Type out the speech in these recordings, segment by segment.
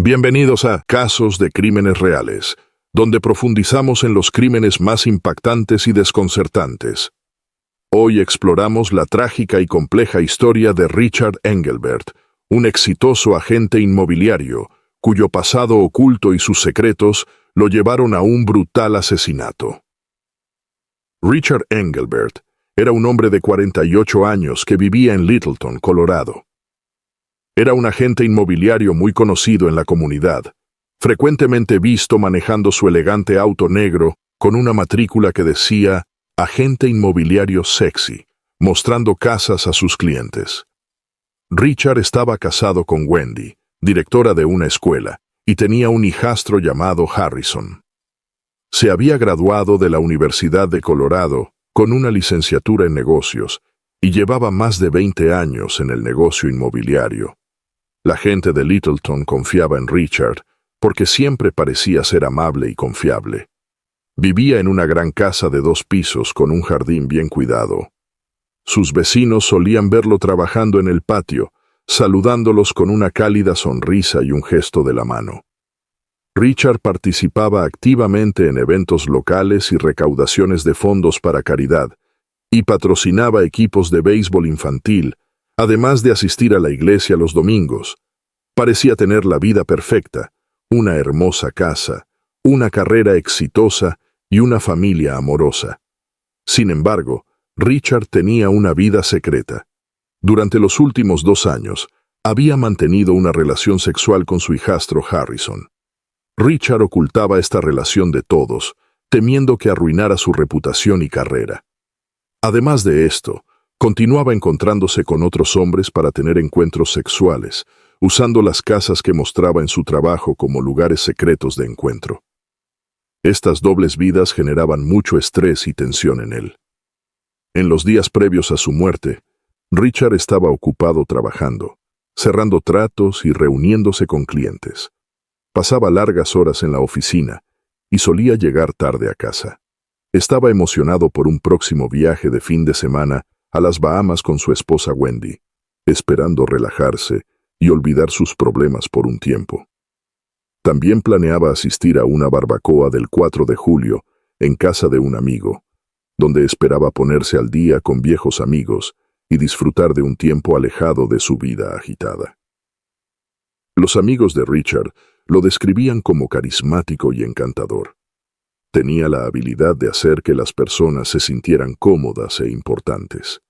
Bienvenidos a Casos de Crímenes Reales, donde profundizamos en los crímenes más impactantes y desconcertantes. Hoy exploramos la trágica y compleja historia de Richard Engelbert, un exitoso agente inmobiliario, cuyo pasado oculto y sus secretos lo llevaron a un brutal asesinato. Richard Engelbert era un hombre de 48 años que vivía en Littleton, Colorado. Era un agente inmobiliario muy conocido en la comunidad, frecuentemente visto manejando su elegante auto negro con una matrícula que decía «Agente inmobiliario sexy», mostrando casas a sus clientes. Richard estaba casado con Wendy, directora de una escuela, y tenía un hijastro llamado Harrison. Se había graduado de la Universidad de Colorado con una licenciatura en negocios y llevaba más de 20 años en el negocio inmobiliario. La gente de Littleton confiaba en Richard porque siempre parecía ser amable y confiable. Vivía en una gran casa de 2 pisos con un jardín bien cuidado. Sus vecinos solían verlo trabajando en el patio, saludándolos con una cálida sonrisa y un gesto de la mano. Richard participaba activamente en eventos locales y recaudaciones de fondos para caridad, y patrocinaba equipos de béisbol infantil, además de asistir a la iglesia los domingos. Parecía tener la vida perfecta, una hermosa casa, una carrera exitosa y una familia amorosa. Sin embargo, Richard tenía una vida secreta. Durante los últimos 2 años, había mantenido una relación sexual con su hijastro Harrison. Richard ocultaba esta relación de todos, temiendo que arruinara su reputación y carrera. Además de esto, continuaba encontrándose con otros hombres para tener encuentros sexuales, usando las casas que mostraba en su trabajo como lugares secretos de encuentro. Estas dobles vidas generaban mucho estrés y tensión en él. En los días previos a su muerte, Richard estaba ocupado trabajando, cerrando tratos y reuniéndose con clientes. Pasaba largas horas en la oficina y solía llegar tarde a casa. Estaba emocionado por un próximo viaje de fin de semana a las Bahamas con su esposa Wendy, esperando relajarse y olvidar sus problemas por un tiempo. También planeaba asistir a una barbacoa del 4 de julio en casa de un amigo, donde esperaba ponerse al día con viejos amigos y disfrutar de un tiempo alejado de su vida agitada. Los amigos de Richard lo describían como carismático y encantador. Tenía la habilidad de hacer que las personas se sintieran cómodas e importantes.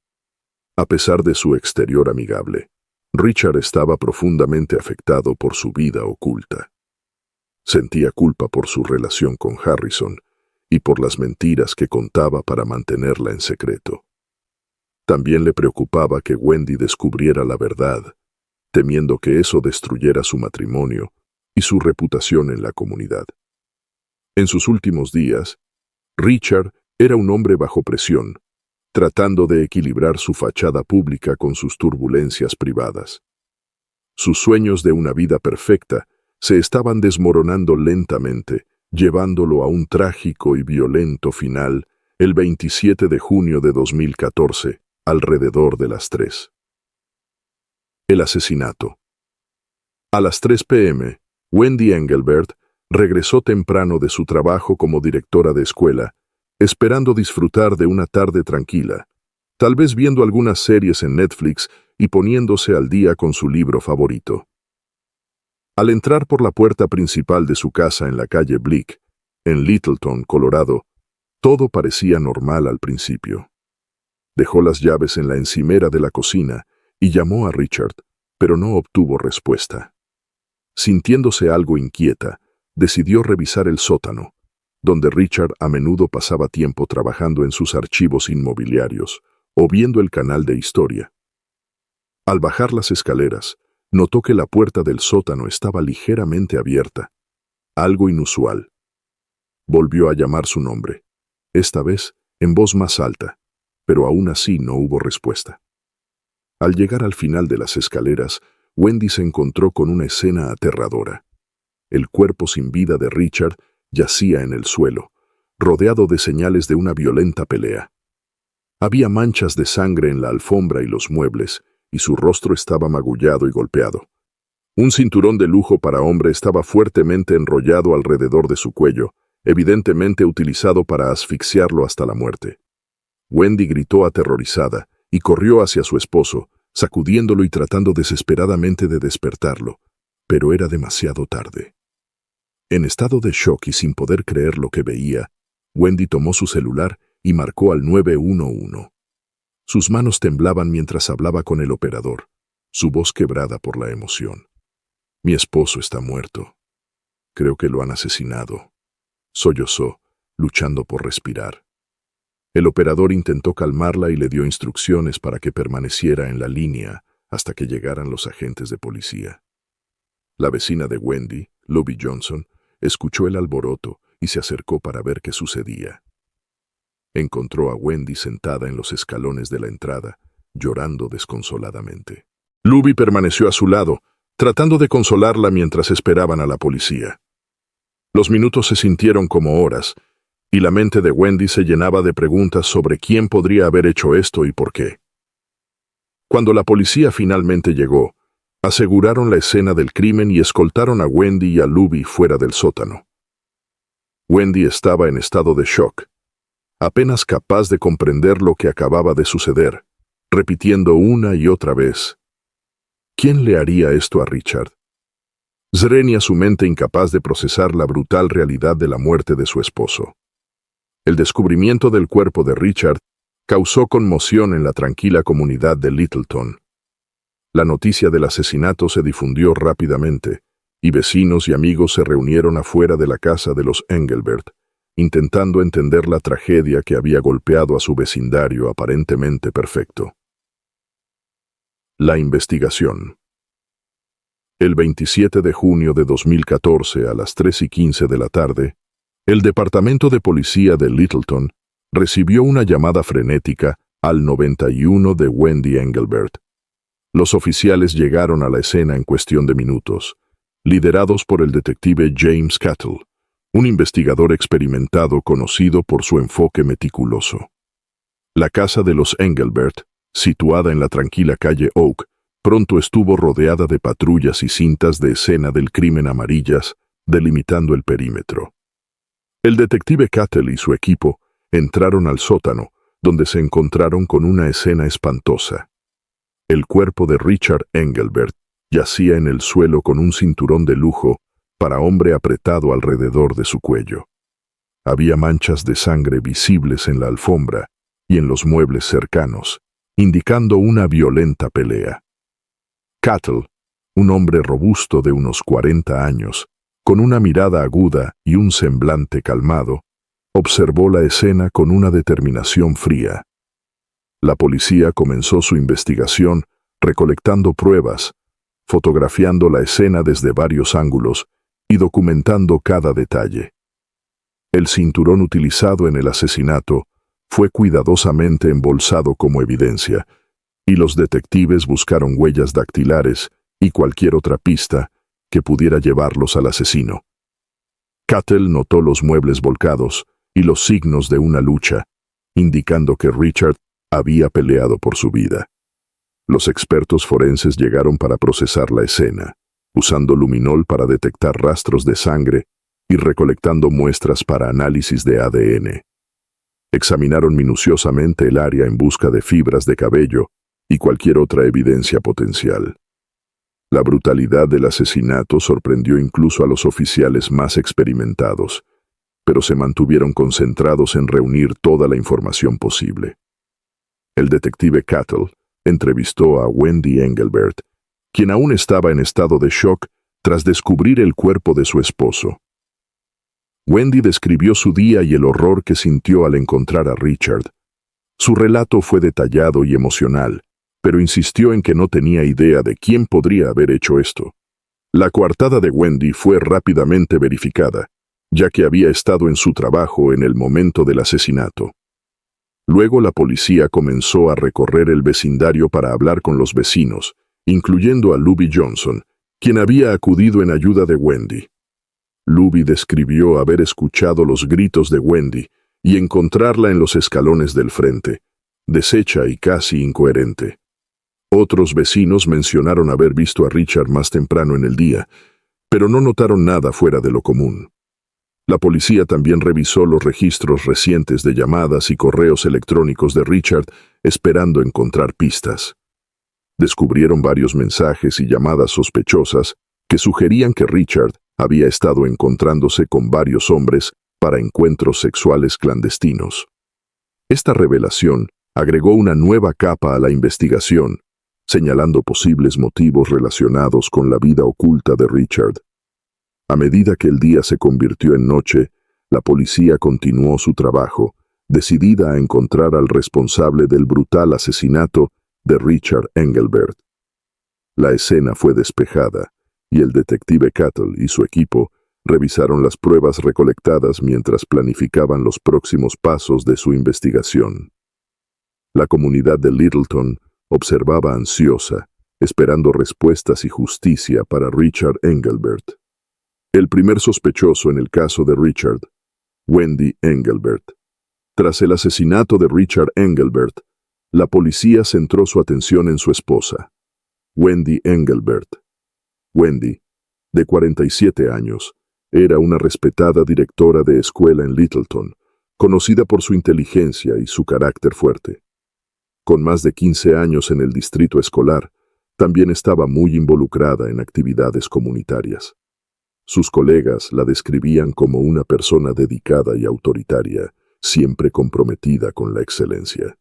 A pesar de su exterior amigable, Richard estaba profundamente afectado por su vida oculta. Sentía culpa por su relación con Harrison y por las mentiras que contaba para mantenerla en secreto. También le preocupaba que Wendy descubriera la verdad, temiendo que eso destruyera su matrimonio y su reputación en la comunidad. En sus últimos días, Richard era un hombre bajo presión, tratando de equilibrar su fachada pública con sus turbulencias privadas. Sus sueños de una vida perfecta se estaban desmoronando lentamente, llevándolo a un trágico y violento final el 27 de junio de 2014, alrededor de las 3. El asesinato. A las 3 p.m., Wendy Engelbert regresó temprano de su trabajo como directora de escuela, esperando disfrutar de una tarde tranquila, tal vez viendo algunas series en Netflix y poniéndose al día con su libro favorito. Al entrar por la puerta principal de su casa en la calle Bleak, en Littleton, Colorado, todo parecía normal al principio. Dejó las llaves en la encimera de la cocina y llamó a Richard, pero no obtuvo respuesta. Sintiéndose algo inquieta, decidió revisar el sótano, donde Richard a menudo pasaba tiempo trabajando en sus archivos inmobiliarios o viendo el canal de historia. Al bajar las escaleras, notó que la puerta del sótano estaba ligeramente abierta, algo inusual. Volvió a llamar su nombre, esta vez en voz más alta, pero aún así no hubo respuesta. Al llegar al final de las escaleras, Wendy se encontró con una escena aterradora. El cuerpo sin vida de Richard yacía en el suelo, rodeado de señales de una violenta pelea. Había manchas de sangre en la alfombra y los muebles, y su rostro estaba magullado y golpeado. Un cinturón de lujo para hombre estaba fuertemente enrollado alrededor de su cuello, evidentemente utilizado para asfixiarlo hasta la muerte. Wendy gritó aterrorizada y corrió hacia su esposo, sacudiéndolo y tratando desesperadamente de despertarlo, pero era demasiado tarde. En estado de shock y sin poder creer lo que veía, Wendy tomó su celular y marcó al 911. Sus manos temblaban mientras hablaba con el operador, su voz quebrada por la emoción. «Mi esposo está muerto. Creo que lo han asesinado», sollozó, luchando por respirar. El operador intentó calmarla y le dio instrucciones para que permaneciera en la línea hasta que llegaran los agentes de policía. La vecina de Wendy, Lubie Johnson, escuchó el alboroto y se acercó para ver qué sucedía. Encontró a Wendy sentada en los escalones de la entrada, llorando desconsoladamente. Lubie permaneció a su lado, tratando de consolarla mientras esperaban a la policía. Los minutos se sintieron como horas, y la mente de Wendy se llenaba de preguntas sobre quién podría haber hecho esto y por qué. Cuando la policía finalmente llegó, aseguraron la escena del crimen y escoltaron a Wendy y a Lubie fuera del sótano. Wendy estaba en estado de shock, apenas capaz de comprender lo que acababa de suceder, repitiendo una y otra vez: ¿quién le haría esto a Richard? Zrenia su mente incapaz de procesar la brutal realidad de la muerte de su esposo. El descubrimiento del cuerpo de Richard causó conmoción en la tranquila comunidad de Littleton. La noticia del asesinato se difundió rápidamente, y vecinos y amigos se reunieron afuera de la casa de los Engelbert, intentando entender la tragedia que había golpeado a su vecindario aparentemente perfecto. La investigación. El 27 de junio de 2014 a las 3:15 de la tarde, el Departamento de Policía de Littleton recibió una llamada frenética al 91 de Wendy Engelbert. Los oficiales llegaron a la escena en cuestión de minutos, liderados por el detective James Cattell, un investigador experimentado conocido por su enfoque meticuloso. La casa de los Engelbert, situada en la tranquila calle Oak, pronto estuvo rodeada de patrullas y cintas de escena del crimen amarillas, delimitando el perímetro. El detective Cattell y su equipo entraron al sótano, donde se encontraron con una escena espantosa. El cuerpo de Richard Engelbert yacía en el suelo con un cinturón de lujo para hombre apretado alrededor de su cuello. Había manchas de sangre visibles en la alfombra y en los muebles cercanos, indicando una violenta pelea. Cattell, un hombre robusto de unos 40 años, con una mirada aguda y un semblante calmado, observó la escena con una determinación fría. La policía comenzó su investigación recolectando pruebas, fotografiando la escena desde varios ángulos y documentando cada detalle. El cinturón utilizado en el asesinato fue cuidadosamente embolsado como evidencia, y los detectives buscaron huellas dactilares y cualquier otra pista que pudiera llevarlos al asesino. Cattell notó los muebles volcados y los signos de una lucha, indicando que Richard había peleado por su vida. Los expertos forenses llegaron para procesar la escena, usando luminol para detectar rastros de sangre y recolectando muestras para análisis de ADN. Examinaron minuciosamente el área en busca de fibras de cabello y cualquier otra evidencia potencial. La brutalidad del asesinato sorprendió incluso a los oficiales más experimentados, pero se mantuvieron concentrados en reunir toda la información posible. El detective Cattell entrevistó a Wendy Engelbert, quien aún estaba en estado de shock tras descubrir el cuerpo de su esposo. Wendy describió su día y el horror que sintió al encontrar a Richard. Su relato fue detallado y emocional, pero insistió en que no tenía idea de quién podría haber hecho esto. La coartada de Wendy fue rápidamente verificada, ya que había estado en su trabajo en el momento del asesinato. Luego la policía comenzó a recorrer el vecindario para hablar con los vecinos, incluyendo a Lubie Johnson, quien había acudido en ayuda de Wendy. Lubie describió haber escuchado los gritos de Wendy y encontrarla en los escalones del frente, deshecha y casi incoherente. Otros vecinos mencionaron haber visto a Richard más temprano en el día, pero no notaron nada fuera de lo común. La policía también revisó los registros recientes de llamadas y correos electrónicos de Richard, esperando encontrar pistas. Descubrieron varios mensajes y llamadas sospechosas que sugerían que Richard había estado encontrándose con varios hombres para encuentros sexuales clandestinos. Esta revelación agregó una nueva capa a la investigación, señalando posibles motivos relacionados con la vida oculta de Richard. A medida que el día se convirtió en noche, la policía continuó su trabajo, decidida a encontrar al responsable del brutal asesinato de Richard Engelbert. La escena fue despejada, y el detective Cattle y su equipo revisaron las pruebas recolectadas mientras planificaban los próximos pasos de su investigación. La comunidad de Littleton observaba ansiosa, esperando respuestas y justicia para Richard Engelbert. El primer sospechoso en el caso de Richard, Wendy Engelbert. Tras el asesinato de Richard Engelbert, la policía centró su atención en su esposa, Wendy Engelbert. Wendy, de 47 años, era una respetada directora de escuela en Littleton, conocida por su inteligencia y su carácter fuerte. Con más de 15 años en el distrito escolar, también estaba muy involucrada en actividades comunitarias. Sus colegas la describían como una persona dedicada y autoritaria, siempre comprometida con la excelencia.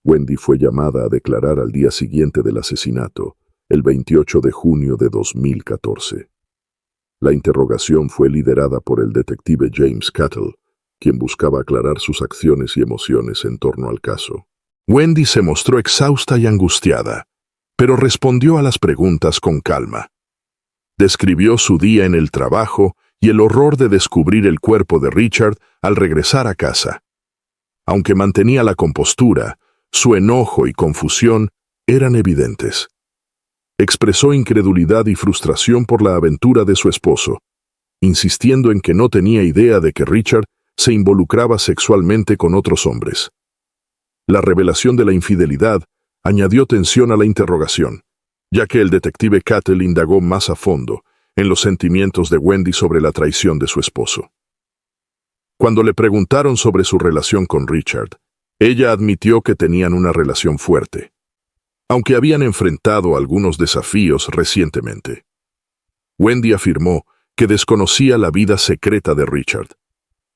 Wendy fue llamada a declarar al día siguiente del asesinato, el 28 de junio de 2014. La interrogación fue liderada por el detective James Cattle, quien buscaba aclarar sus acciones y emociones en torno al caso. Wendy se mostró exhausta y angustiada, pero respondió a las preguntas con calma. Describió su día en el trabajo y el horror de descubrir el cuerpo de Richard al regresar a casa. Aunque mantenía la compostura, su enojo y confusión eran evidentes. Expresó incredulidad y frustración por la aventura de su esposo, insistiendo en que no tenía idea de que Richard se involucraba sexualmente con otros hombres. La revelación de la infidelidad añadió tensión a la interrogación, ya que el detective Cattle indagó más a fondo en los sentimientos de Wendy sobre la traición de su esposo. Cuando le preguntaron sobre su relación con Richard, ella admitió que tenían una relación fuerte, aunque habían enfrentado algunos desafíos recientemente. Wendy afirmó que desconocía la vida secreta de Richard.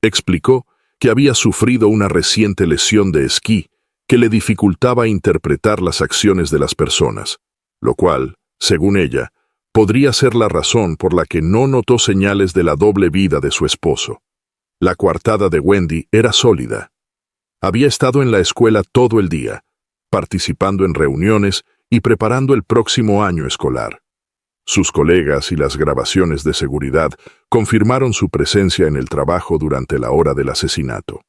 Explicó que había sufrido una reciente lesión de esquí que le dificultaba interpretar las acciones de las personas, lo cual, según ella, podría ser la razón por la que no notó señales de la doble vida de su esposo. La coartada de Wendy era sólida. Había estado en la escuela todo el día, participando en reuniones y preparando el próximo año escolar. Sus colegas y las grabaciones de seguridad confirmaron su presencia en el trabajo durante la hora del asesinato.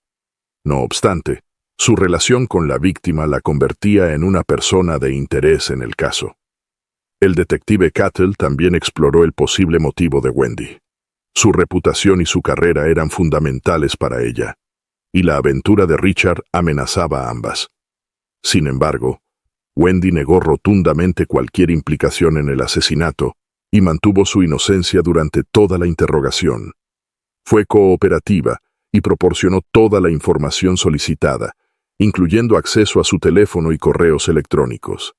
No obstante, su relación con la víctima la convertía en una persona de interés en el caso. El detective Cattle también exploró el posible motivo de Wendy. Su reputación y su carrera eran fundamentales para ella, y la aventura de Richard amenazaba a ambas. Sin embargo, Wendy negó rotundamente cualquier implicación en el asesinato y mantuvo su inocencia durante toda la interrogación. Fue cooperativa y proporcionó toda la información solicitada, incluyendo acceso a su teléfono y correos electrónicos.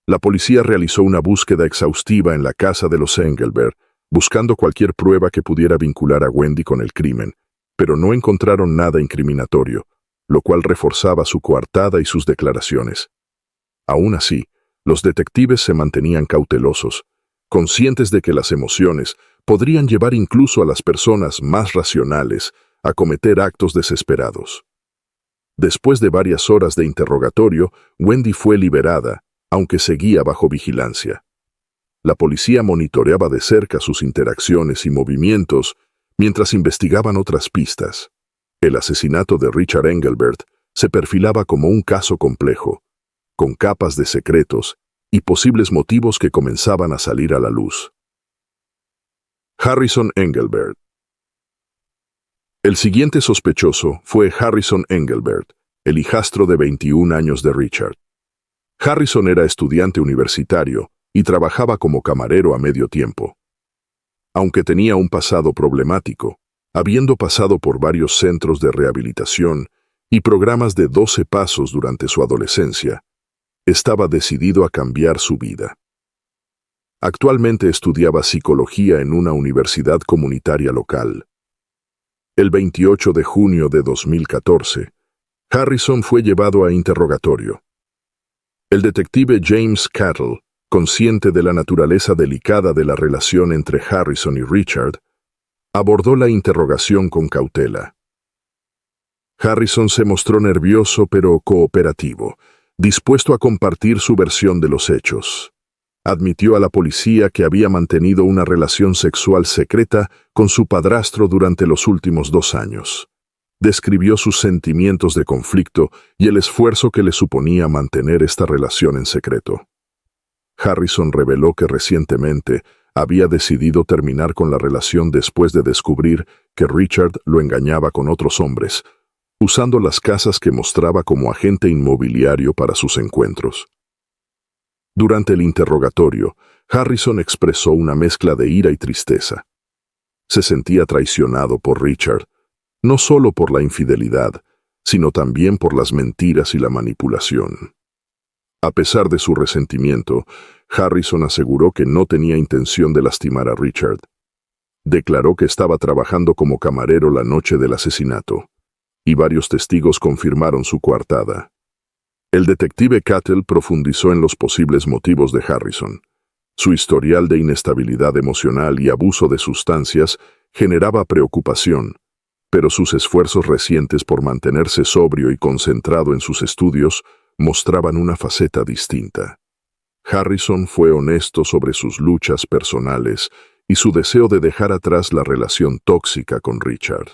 La policía realizó una búsqueda exhaustiva en la casa de los Engelbert, buscando cualquier prueba que pudiera vincular a Wendy con el crimen, pero no encontraron nada incriminatorio, lo cual reforzaba su coartada y sus declaraciones. Aún así, los detectives se mantenían cautelosos, conscientes de que las emociones podrían llevar incluso a las personas más racionales a cometer actos desesperados. Después de varias horas de interrogatorio, Wendy fue liberada, aunque seguía bajo vigilancia. La policía monitoreaba de cerca sus interacciones y movimientos mientras investigaban otras pistas. El asesinato de Richard Engelbert se perfilaba como un caso complejo, con capas de secretos y posibles motivos que comenzaban a salir a la luz. Harrison Engelbert. El siguiente sospechoso fue Harrison Engelbert, el hijastro de 21 años de Richard. Harrison era estudiante universitario y trabajaba como camarero a medio tiempo. Aunque tenía un pasado problemático, habiendo pasado por varios centros de rehabilitación y programas de 12 pasos durante su adolescencia, estaba decidido a cambiar su vida. Actualmente estudiaba psicología en una universidad comunitaria local. El 28 de junio de 2014, Harrison fue llevado a interrogatorio. El detective James Cattell, consciente de la naturaleza delicada de la relación entre Harrison y Richard, abordó la interrogación con cautela. Harrison se mostró nervioso pero cooperativo, dispuesto a compartir su versión de los hechos. Admitió a la policía que había mantenido una relación sexual secreta con su padrastro durante los últimos 2 años. Describió sus sentimientos de conflicto y el esfuerzo que le suponía mantener esta relación en secreto. Harrison reveló que recientemente había decidido terminar con la relación después de descubrir que Richard lo engañaba con otros hombres, usando las casas que mostraba como agente inmobiliario para sus encuentros. Durante el interrogatorio, Harrison expresó una mezcla de ira y tristeza. Se sentía traicionado por Richard, no solo por la infidelidad, sino también por las mentiras y la manipulación. A pesar de su resentimiento, Harrison aseguró que no tenía intención de lastimar a Richard. Declaró que estaba trabajando como camarero la noche del asesinato, y varios testigos confirmaron su coartada. El detective Cattell profundizó en los posibles motivos de Harrison. Su historial de inestabilidad emocional y abuso de sustancias generaba preocupación, pero sus esfuerzos recientes por mantenerse sobrio y concentrado en sus estudios mostraban una faceta distinta. Harrison fue honesto sobre sus luchas personales y su deseo de dejar atrás la relación tóxica con Richard.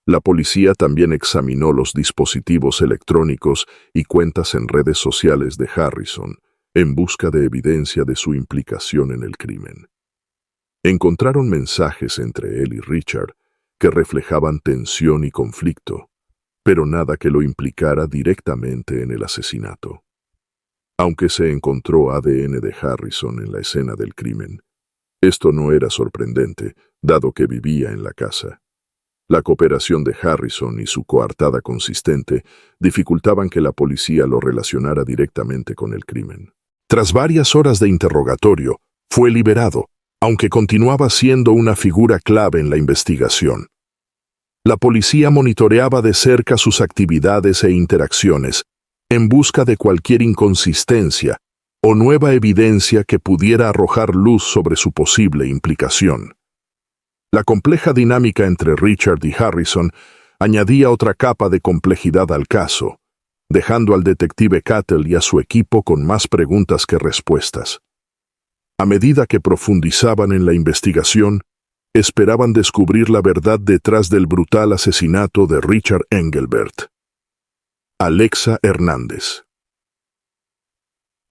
La policía también examinó los dispositivos electrónicos y cuentas en redes sociales de Harrison en busca de evidencia de su implicación en el crimen. Encontraron mensajes entre él y Richard que reflejaban tensión y conflicto, pero nada que lo implicara directamente en el asesinato. Aunque se encontró ADN de Harrison en la escena del crimen, esto no era sorprendente, dado que vivía en la casa. La cooperación de Harrison y su coartada consistente dificultaban que la policía lo relacionara directamente con el crimen. Tras varias horas de interrogatorio, fue liberado, aunque continuaba siendo una figura clave en la investigación. La policía monitoreaba de cerca sus actividades e interacciones, en busca de cualquier inconsistencia o nueva evidencia que pudiera arrojar luz sobre su posible implicación. La compleja dinámica entre Richard y Harrison añadía otra capa de complejidad al caso, dejando al detective Cattell y a su equipo con más preguntas que respuestas. A medida que profundizaban en la investigación, esperaban descubrir la verdad detrás del brutal asesinato de Richard Engelbert. Alexa Hernández.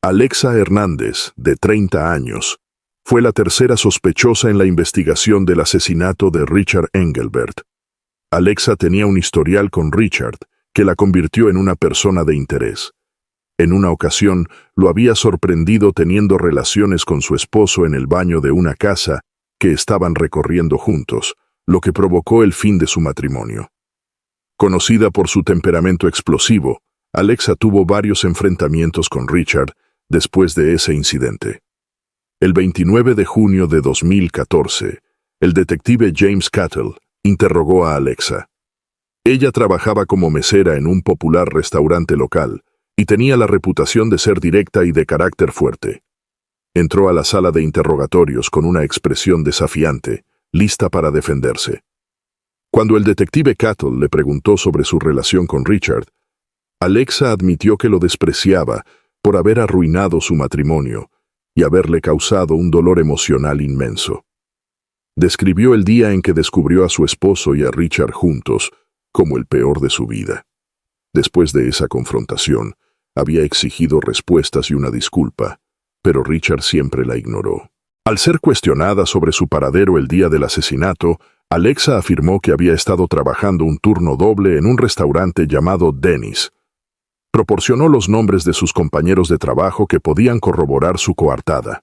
Alexa Hernández, de 30 años, fue la tercera sospechosa en la investigación del asesinato de Richard Engelbert. Alexa tenía un historial con Richard que la convirtió en una persona de interés. En una ocasión, lo había sorprendido teniendo relaciones con su esposo en el baño de una casa que estaban recorriendo juntos, lo que provocó el fin de su matrimonio. Conocida por su temperamento explosivo, Alexa tuvo varios enfrentamientos con Richard después de ese incidente. El 29 de junio de 2014, el detective James Cattell interrogó a Alexa. Ella trabajaba como mesera en un popular restaurante local y tenía la reputación de ser directa y de carácter fuerte. Entró a la sala de interrogatorios con una expresión desafiante, lista para defenderse. Cuando el detective Cattell le preguntó sobre su relación con Richard, Alexa admitió que lo despreciaba por haber arruinado su matrimonio y haberle causado un dolor emocional inmenso. Describió el día en que descubrió a su esposo y a Richard juntos como el peor de su vida. Después de esa confrontación, había exigido respuestas y una disculpa, pero Richard siempre la ignoró. Al ser cuestionada sobre su paradero el día del asesinato, Alexa afirmó que había estado trabajando un turno doble en un restaurante llamado Denny's. Proporcionó los nombres de sus compañeros de trabajo que podían corroborar su coartada.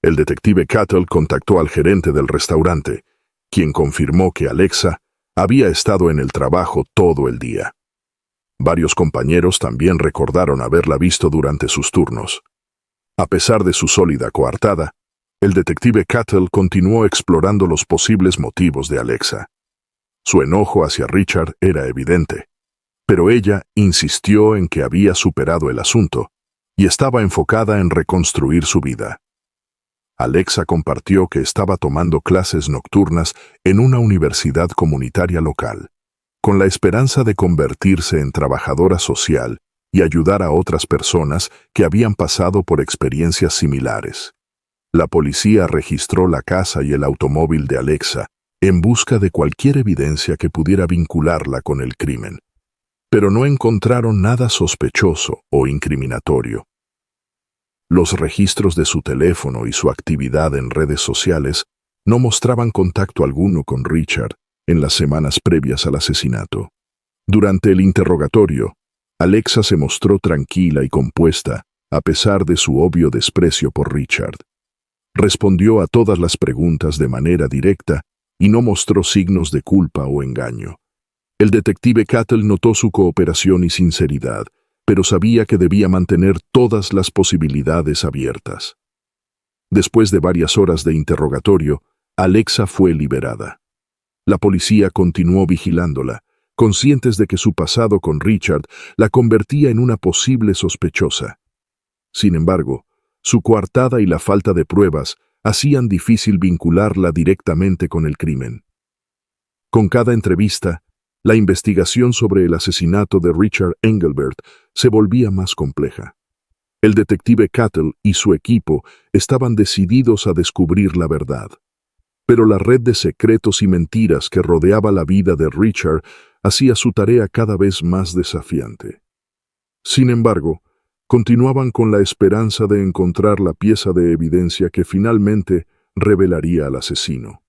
El detective Cattle contactó al gerente del restaurante, quien confirmó que Alexa había estado en el trabajo todo el día. Varios compañeros también recordaron haberla visto durante sus turnos. A pesar de su sólida coartada, el detective Cattle continuó explorando los posibles motivos de Alexa. Su enojo hacia Richard era evidente, pero ella insistió en que había superado el asunto y estaba enfocada en reconstruir su vida. Alexa compartió que estaba tomando clases nocturnas en una universidad comunitaria local, con la esperanza de convertirse en trabajadora social y ayudar a otras personas que habían pasado por experiencias similares. La policía registró la casa y el automóvil de Alexa en busca de cualquier evidencia que pudiera vincularla con el crimen, pero no encontraron nada sospechoso o incriminatorio. Los registros de su teléfono y su actividad en redes sociales no mostraban contacto alguno con Richard en las semanas previas al asesinato. Durante el interrogatorio, Alexa se mostró tranquila y compuesta a pesar de su obvio desprecio por Richard. Respondió a todas las preguntas de manera directa y no mostró signos de culpa o engaño. El detective Cattle notó su cooperación y sinceridad, pero sabía que debía mantener todas las posibilidades abiertas. Después de varias horas de interrogatorio, Alexa fue liberada. La policía continuó vigilándola, conscientes de que su pasado con Richard la convertía en una posible sospechosa. Sin embargo, su coartada y la falta de pruebas hacían difícil vincularla directamente con el crimen. Con cada entrevista, la investigación sobre el asesinato de Richard Engelbert se volvía más compleja. El detective Cattle y su equipo estaban decididos a descubrir la verdad. Pero la red de secretos y mentiras que rodeaba la vida de Richard hacía su tarea cada vez más desafiante. Sin embargo, continuaban con la esperanza de encontrar la pieza de evidencia que finalmente revelaría al asesino.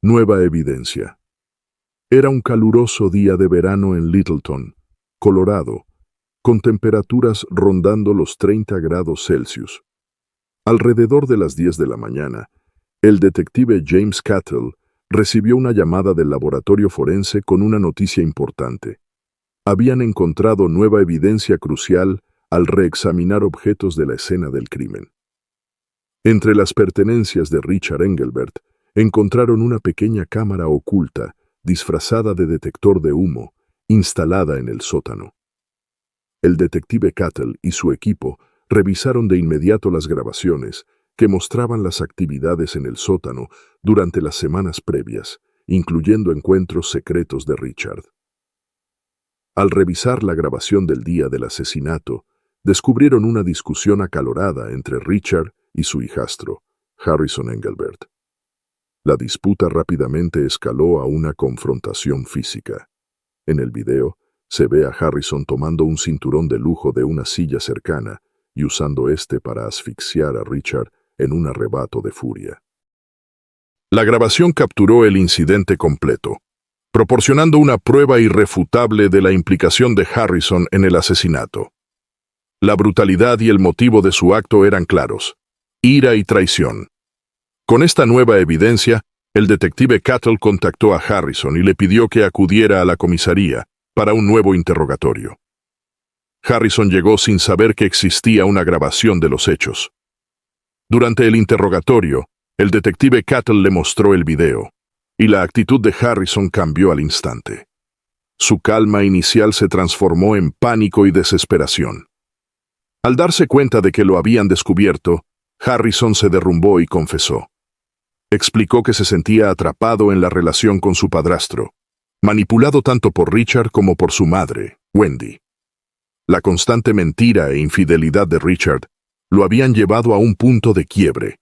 Nueva evidencia. Era un caluroso día de verano en Littleton, Colorado, con temperaturas rondando los 30 grados Celsius. Alrededor de las 10 de la mañana, el detective James Cattle recibió una llamada del laboratorio forense con una noticia importante. Habían encontrado nueva evidencia crucial al reexaminar objetos de la escena del crimen. Entre las pertenencias de Richard Engelbert, encontraron una pequeña cámara oculta, disfrazada de detector de humo, instalada en el sótano. El detective Cattle y su equipo revisaron de inmediato las grabaciones que mostraban las actividades en el sótano durante las semanas previas, incluyendo encuentros secretos de Richard. Al revisar la grabación del día del asesinato, descubrieron una discusión acalorada entre Richard y su hijastro, Harrison Engelbert. La disputa rápidamente escaló a una confrontación física. En el video, se ve a Harrison tomando un cinturón de lujo de una silla cercana y usando este para asfixiar a Richard en un arrebato de furia. La grabación capturó el incidente completo, proporcionando una prueba irrefutable de la implicación de Harrison en el asesinato. La brutalidad y el motivo de su acto eran claros: ira y traición. Con esta nueva evidencia, el detective Cattle contactó a Harrison y le pidió que acudiera a la comisaría para un nuevo interrogatorio. Harrison llegó sin saber que existía una grabación de los hechos. Durante el interrogatorio, el detective Cattle le mostró el video, y la actitud de Harrison cambió al instante. Su calma inicial se transformó en pánico y desesperación. Al darse cuenta de que lo habían descubierto, Harrison se derrumbó y confesó. Explicó que se sentía atrapado en la relación con su padrastro, manipulado tanto por Richard como por su madre, Wendy. La constante mentira e infidelidad de Richard lo habían llevado a un punto de quiebre,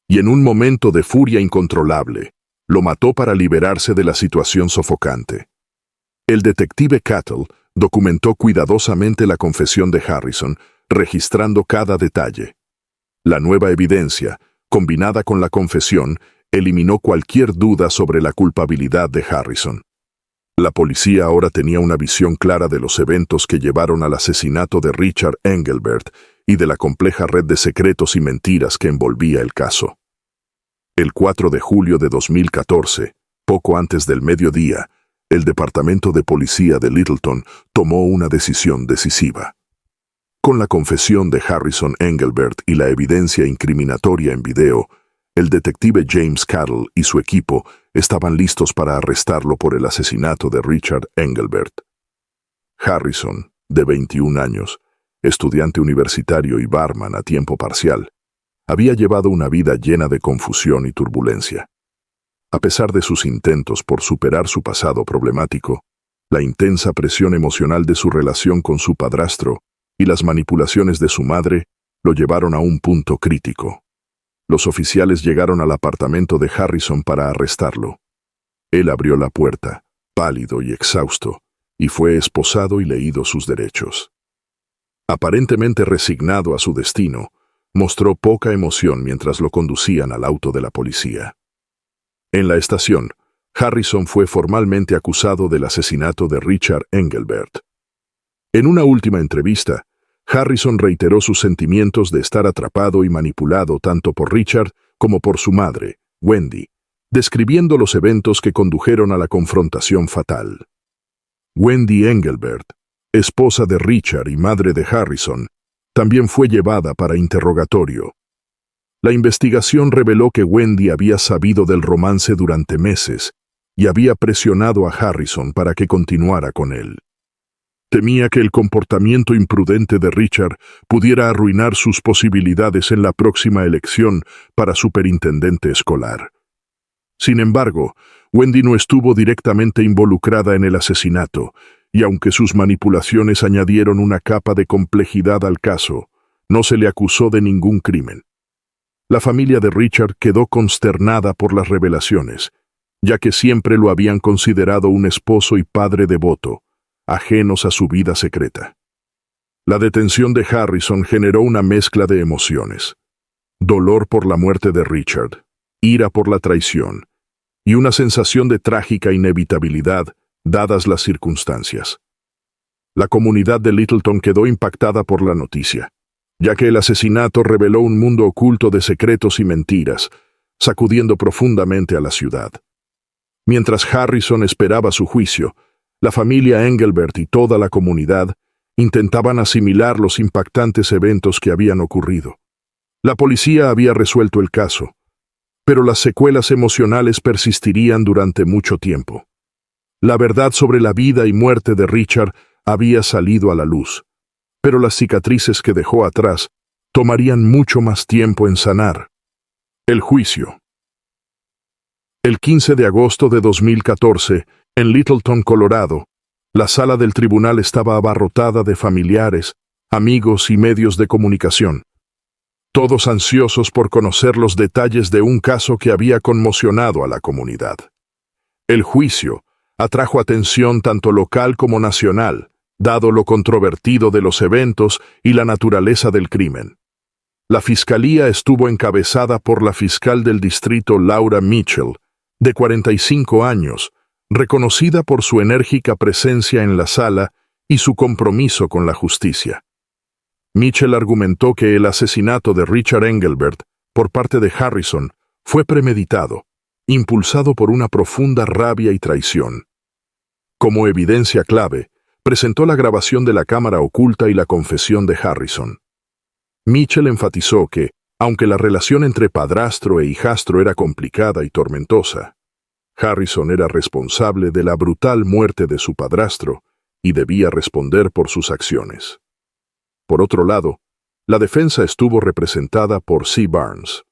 y en un momento de furia incontrolable, lo mató para liberarse de la situación sofocante. El detective Cattle documentó cuidadosamente la confesión de Harrison, registrando cada detalle. La nueva evidencia, combinada con la confesión, eliminó cualquier duda sobre la culpabilidad de Harrison. La policía ahora tenía una visión clara de los eventos que llevaron al asesinato de Richard Engelbert y de la compleja red de secretos y mentiras que envolvía el caso. El 4 de julio de 2014, poco antes del mediodía, el Departamento de Policía de Littleton tomó una decisión decisiva. Con la confesión de Harrison Engelbert y la evidencia incriminatoria en video, el detective James Cattle y su equipo estaban listos para arrestarlo por el asesinato de Richard Engelbert. Harrison, de 21 años, estudiante universitario y barman a tiempo parcial, había llevado una vida llena de confusión y turbulencia. A pesar de sus intentos por superar su pasado problemático, la intensa presión emocional de su relación con su padrastro y las manipulaciones de su madre lo llevaron a un punto crítico. Los oficiales llegaron al apartamento de Harrison para arrestarlo. Él abrió la puerta, pálido y exhausto, y fue esposado y leído sus derechos. Aparentemente resignado a su destino, mostró poca emoción mientras lo conducían al auto de la policía. En la estación, Harrison fue formalmente acusado del asesinato de Richard Engelbert. En una última entrevista, Harrison reiteró sus sentimientos de estar atrapado y manipulado tanto por Richard como por su madre, Wendy, describiendo los eventos que condujeron a la confrontación fatal. Wendy Engelbert, esposa de Richard y madre de Harrison, también fue llevada para interrogatorio. La investigación reveló que Wendy había sabido del romance durante meses y había presionado a Harrison para que continuara con él. Temía que el comportamiento imprudente de Richard pudiera arruinar sus posibilidades en la próxima elección para superintendente escolar. Sin embargo, Wendy no estuvo directamente involucrada en el asesinato, y aunque sus manipulaciones añadieron una capa de complejidad al caso, no se le acusó de ningún crimen. La familia de Richard quedó consternada por las revelaciones, ya que siempre lo habían considerado un esposo y padre devoto, ajenos a su vida secreta. La detención de Harrison generó una mezcla de emociones: dolor por la muerte de Richard, ira por la traición, y una sensación de trágica inevitabilidad, dadas las circunstancias. La comunidad de Littleton quedó impactada por la noticia, ya que el asesinato reveló un mundo oculto de secretos y mentiras, sacudiendo profundamente a la ciudad. Mientras Harrison esperaba su juicio, la familia Engelbert y toda la comunidad intentaban asimilar los impactantes eventos que habían ocurrido. La policía había resuelto el caso, pero las secuelas emocionales persistirían durante mucho tiempo. La verdad sobre la vida y muerte de Richard había salido a la luz, pero las cicatrices que dejó atrás tomarían mucho más tiempo en sanar. El juicio. El 15 de agosto de 2014, en Littleton, Colorado, la sala del tribunal estaba abarrotada de familiares, amigos y medios de comunicación, todos ansiosos por conocer los detalles de un caso que había conmocionado a la comunidad. El juicio atrajo atención tanto local como nacional, dado lo controvertido de los eventos y la naturaleza del crimen. La fiscalía estuvo encabezada por la fiscal del distrito Laura Mitchell, de 45 años, reconocida por su enérgica presencia en la sala y su compromiso con la justicia. Mitchell argumentó que el asesinato de Richard Engelbert por parte de Harrison fue premeditado, impulsado por una profunda rabia y traición. Como evidencia clave, presentó la grabación de la cámara oculta y la confesión de Harrison. Mitchell enfatizó que, aunque la relación entre padrastro e hijastro era complicada y tormentosa, Harrison era responsable de la brutal muerte de su padrastro y debía responder por sus acciones. Por otro lado, la defensa estuvo representada por C. Barnes,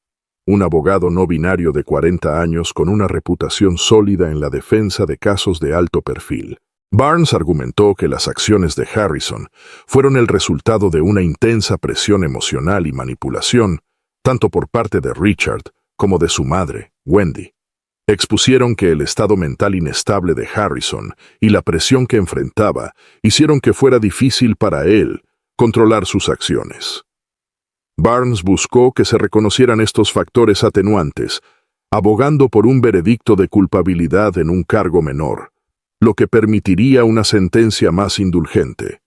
un abogado no binario de 40 años con una reputación sólida en la defensa de casos de alto perfil. Barnes argumentó que las acciones de Harrison fueron el resultado de una intensa presión emocional y manipulación, tanto por parte de Richard como de su madre, Wendy. Expusieron que el estado mental inestable de Harrison y la presión que enfrentaba hicieron que fuera difícil para él controlar sus acciones. Barnes buscó que se reconocieran estos factores atenuantes, abogando por un veredicto de culpabilidad en un cargo menor, lo que permitiría una sentencia más indulgente.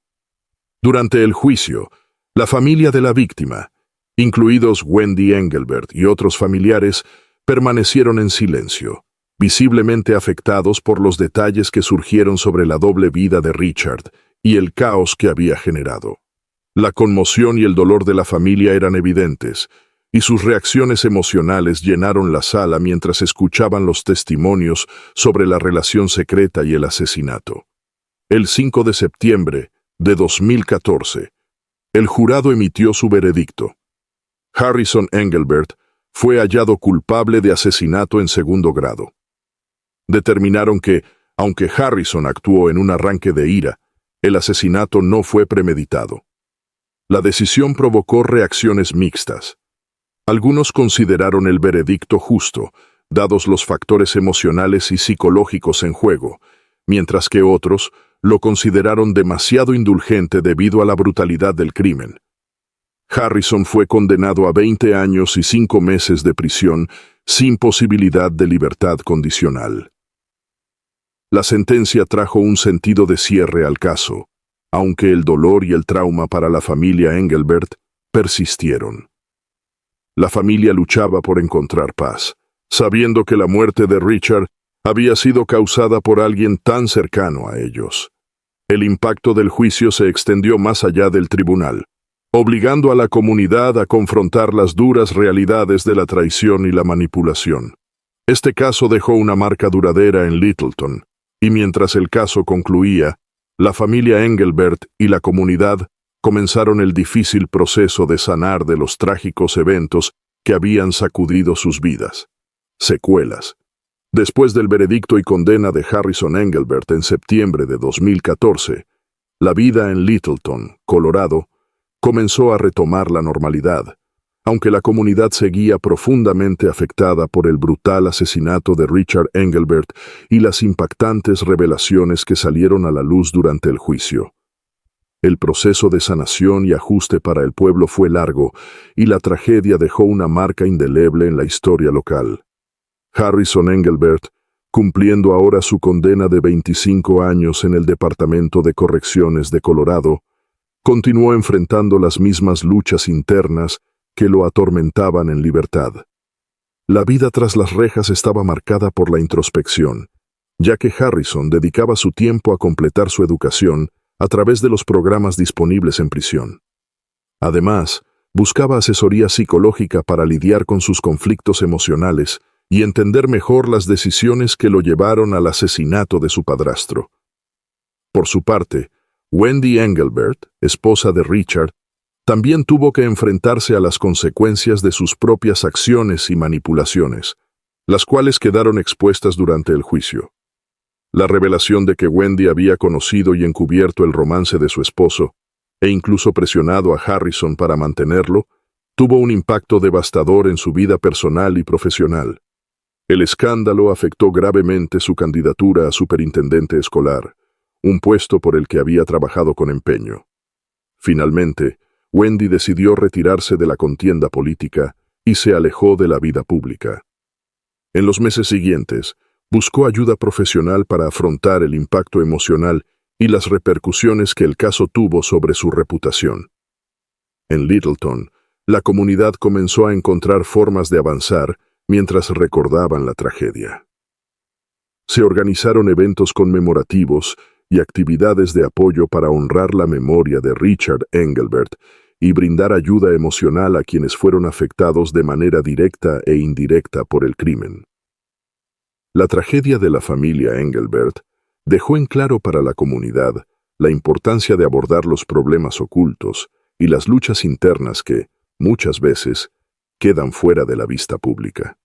Durante el juicio, la familia de la víctima, incluidos Wendy Engelbert y otros familiares, permanecieron en silencio, visiblemente afectados por los detalles que surgieron sobre la doble vida de Richard y el caos que había generado. La conmoción y el dolor de la familia eran evidentes, y sus reacciones emocionales llenaron la sala mientras escuchaban los testimonios sobre la relación secreta y el asesinato. El 5 de septiembre de 2014, el jurado emitió su veredicto. Harrison Engelbert fue hallado culpable de asesinato en segundo grado. Determinaron que, aunque Harrison actuó en un arranque de ira, el asesinato no fue premeditado. La decisión provocó reacciones mixtas. Algunos consideraron el veredicto justo, dados los factores emocionales y psicológicos en juego, mientras que otros lo consideraron demasiado indulgente debido a la brutalidad del crimen. Harrison fue condenado a 20 años y 5 meses de prisión sin posibilidad de libertad condicional. La sentencia trajo un sentido de cierre al caso, aunque el dolor y el trauma para la familia Engelbert persistieron. La familia luchaba por encontrar paz, sabiendo que la muerte de Richard había sido causada por alguien tan cercano a ellos. El impacto del juicio se extendió más allá del tribunal, obligando a la comunidad a confrontar las duras realidades de la traición y la manipulación. Este caso dejó una marca duradera en Littleton, y mientras el caso concluía, la familia Engelbert y la comunidad comenzaron el difícil proceso de sanar de los trágicos eventos que habían sacudido sus vidas. Secuelas. Después del veredicto y condena de Harrison Engelbert en septiembre de 2014, la vida en Littleton, Colorado, comenzó a retomar la normalidad, aunque la comunidad seguía profundamente afectada por el brutal asesinato de Richard Engelbert y las impactantes revelaciones que salieron a la luz durante el juicio. El proceso de sanación y ajuste para el pueblo fue largo, y la tragedia dejó una marca indeleble en la historia local. Harrison Engelbert, cumpliendo ahora su condena de 25 años en el Departamento de Correcciones de Colorado, continuó enfrentando las mismas luchas internas que lo atormentaban en libertad. La vida tras las rejas estaba marcada por la introspección, ya que Harrison dedicaba su tiempo a completar su educación a través de los programas disponibles en prisión. Además, buscaba asesoría psicológica para lidiar con sus conflictos emocionales y entender mejor las decisiones que lo llevaron al asesinato de su padrastro. Por su parte, Wendy Engelbert, esposa de Richard, también tuvo que enfrentarse a las consecuencias de sus propias acciones y manipulaciones, las cuales quedaron expuestas durante el juicio. La revelación de que Wendy había conocido y encubierto el romance de su esposo, e incluso presionado a Harrison para mantenerlo, tuvo un impacto devastador en su vida personal y profesional. El escándalo afectó gravemente su candidatura a superintendente escolar, un puesto por el que había trabajado con empeño. Finalmente, Wendy decidió retirarse de la contienda política y se alejó de la vida pública. En los meses siguientes, buscó ayuda profesional para afrontar el impacto emocional y las repercusiones que el caso tuvo sobre su reputación. En Littleton, la comunidad comenzó a encontrar formas de avanzar mientras recordaban la tragedia. Se organizaron eventos conmemorativos y actividades de apoyo para honrar la memoria de Richard Engelbert y brindar ayuda emocional a quienes fueron afectados de manera directa e indirecta por el crimen. La tragedia de la familia Engelbert dejó en claro para la comunidad la importancia de abordar los problemas ocultos y las luchas internas que, muchas veces, quedan fuera de la vista pública.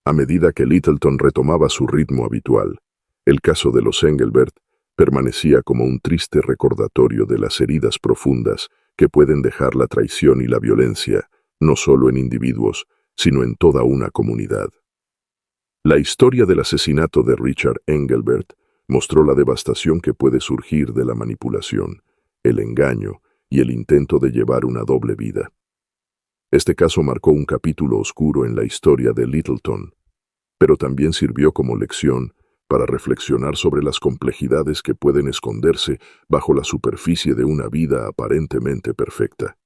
A medida que Littleton retomaba su ritmo habitual, el caso de los Engelbert permanecía como un triste recordatorio de las heridas profundas que pueden dejar la traición y la violencia, no solo en individuos, sino en toda una comunidad. La historia del asesinato de Richard Engelbert mostró la devastación que puede surgir de la manipulación, el engaño y el intento de llevar una doble vida. Este caso marcó un capítulo oscuro en la historia de Littleton, pero también sirvió como lección para reflexionar sobre las complejidades que pueden esconderse bajo la superficie de una vida aparentemente perfecta.